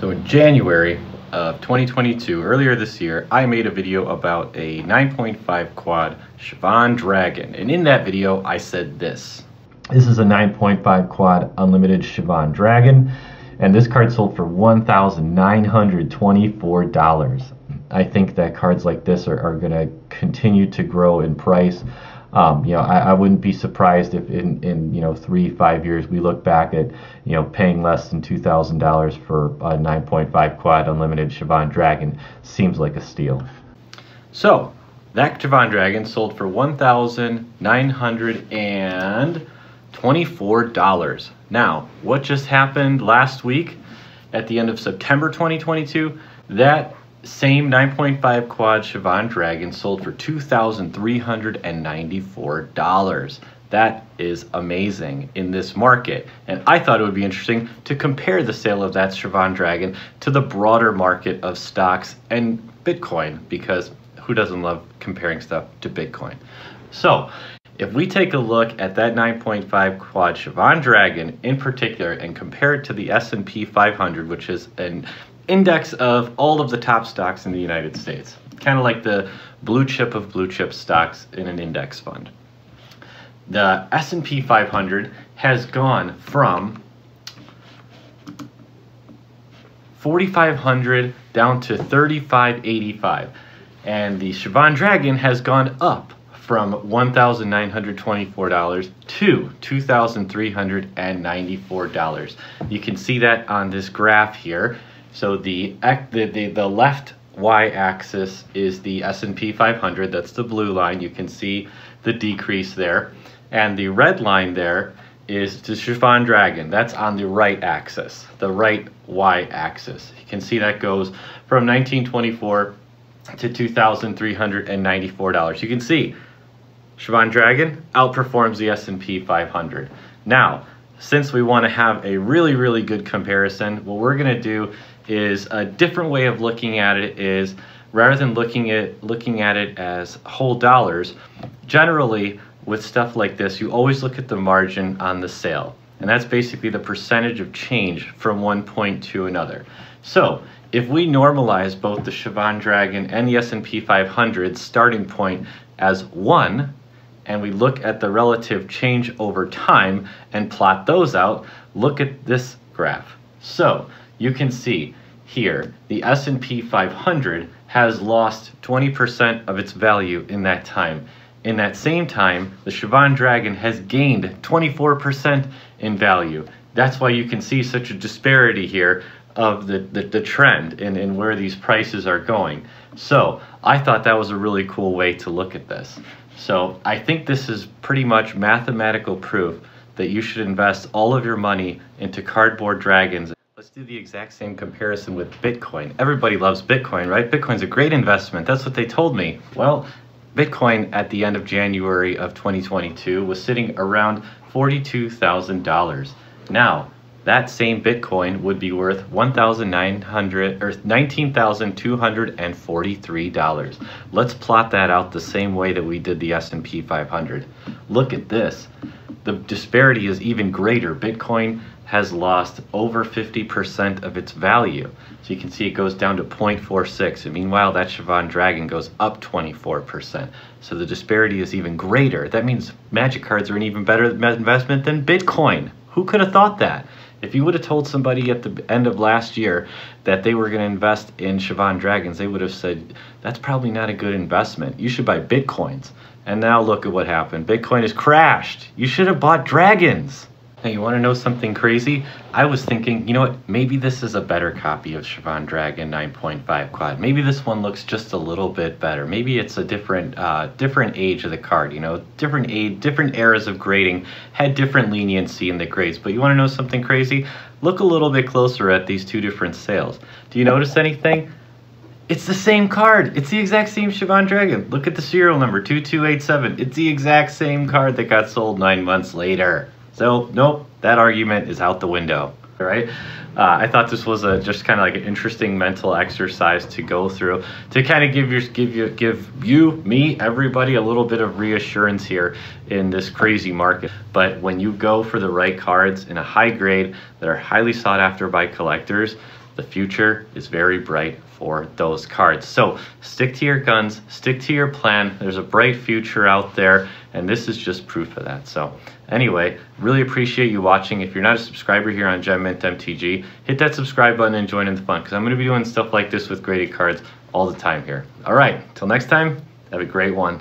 So in January of 2022, earlier this year, I made a video about a 9.5 quad Siobhan Dragon. And in that video, I said this. This is a 9.5 quad unlimited Siobhan Dragon. And this card sold for $1,924. I think that cards like this are going to continue to grow in price. I wouldn't be surprised if in 3-5 years we look back at paying less than $2,000 for a 9.5 quad unlimited Siobhan Dragon. Seems like a steal. So that Siobhan Dragon sold for $1,924. Now, what just happened last week at the end of September 2022? That same 9.5 quad Siobhan Dragon sold for $2,394. That is amazing in this market. And I thought it would be interesting to compare the sale of that Siobhan Dragon to the broader market of stocks and Bitcoin, because who doesn't love comparing stuff to Bitcoin? So if we take a look at that 9.5 quad Siobhan Dragon in particular and compare it to the S&P 500, which is an index of all of the top stocks in the United States, kind of like the blue chip of blue chip stocks in an index fund. The S&P 500 has gone from 4,500 down to 3,585, and the Siobhan Dragon has gone up from $1,924 to $2,394. You can see that on this graph here. So the left y-axis is the S&P 500, that's the blue line. You can see the decrease there. And the red line there is the Siobhan Dragon. That's on the right axis, the right y-axis. You can see that goes from $1,924 to $2,394. You can see Siobhan Dragon outperforms the S&P 500. Now, since we want to have a really, really good comparison, what we're going to do is a different way of looking at it is, rather than looking at it as whole dollars, generally with stuff like this, you always look at the margin on the sale. And that's basically the percentage of change from one point to another. So if we normalize both the Siobhan Dragon and the S&P 500 starting point as 1, and we look at the relative change over time and plot those out, look at this graph. So you can see here the S&P 500 has lost 20% of its value in that time. In that same time, the Siobhan Dragon has gained 24% in value. That's why you can see such a disparity here of the trend in where these prices are going. So I thought that was a really cool way to look at this. So I think this is pretty much mathematical proof that you should invest all of your money into cardboard dragons. Let's do the exact same comparison with Bitcoin. Everybody loves Bitcoin, right? Bitcoin's a great investment. That's what they told me. Well, Bitcoin at the end of January of 2022 was sitting around $42,000. Now, that same Bitcoin would be worth $19,243. Let's plot that out the same way that we did the S&P 500. Look at this. The disparity is even greater. Bitcoin has lost over 50% of its value. So you can see it goes down to 0.46. And meanwhile, that Siobhan Dragon goes up 24%. So the disparity is even greater. That means Magic cards are an even better investment than Bitcoin. Who could have thought that? If you would have told somebody at the end of last year that they were going to invest in Siobhan Dragons, they would have said, that's probably not a good investment. You should buy Bitcoins. And now look at what happened. Bitcoin has crashed. You should have bought dragons. Now, you want to know something crazy? I was thinking, you know what, maybe this is a better copy of Siobhan Dragon 9.5 quad. Maybe this one looks just a little bit better. Maybe it's a different age of the card, different age, different eras of grading, had different leniency in the grades. But you want to know something crazy? Look a little bit closer at these two different sales. Do you notice anything? It's the same card. It's the exact same Siobhan Dragon. Look at the serial number, 2287. It's the exact same card that got sold 9 months later. So, nope, that argument is out the window, all right? I thought this was just kind of like an interesting mental exercise to go through to kind of give me, everybody a little bit of reassurance here in this crazy market. But when you go for the right cards in a high grade that are highly sought after by collectors, the future is very bright for those cards. So stick to your guns, stick to your plan. There's a bright future out there, and this is just proof of that. So anyway, really appreciate you watching. If you're not a subscriber here on Gem Mint MTG, hit that subscribe button and join in the fun, because I'm going to be doing stuff like this with graded cards all the time here. All right, till next time, have a great one.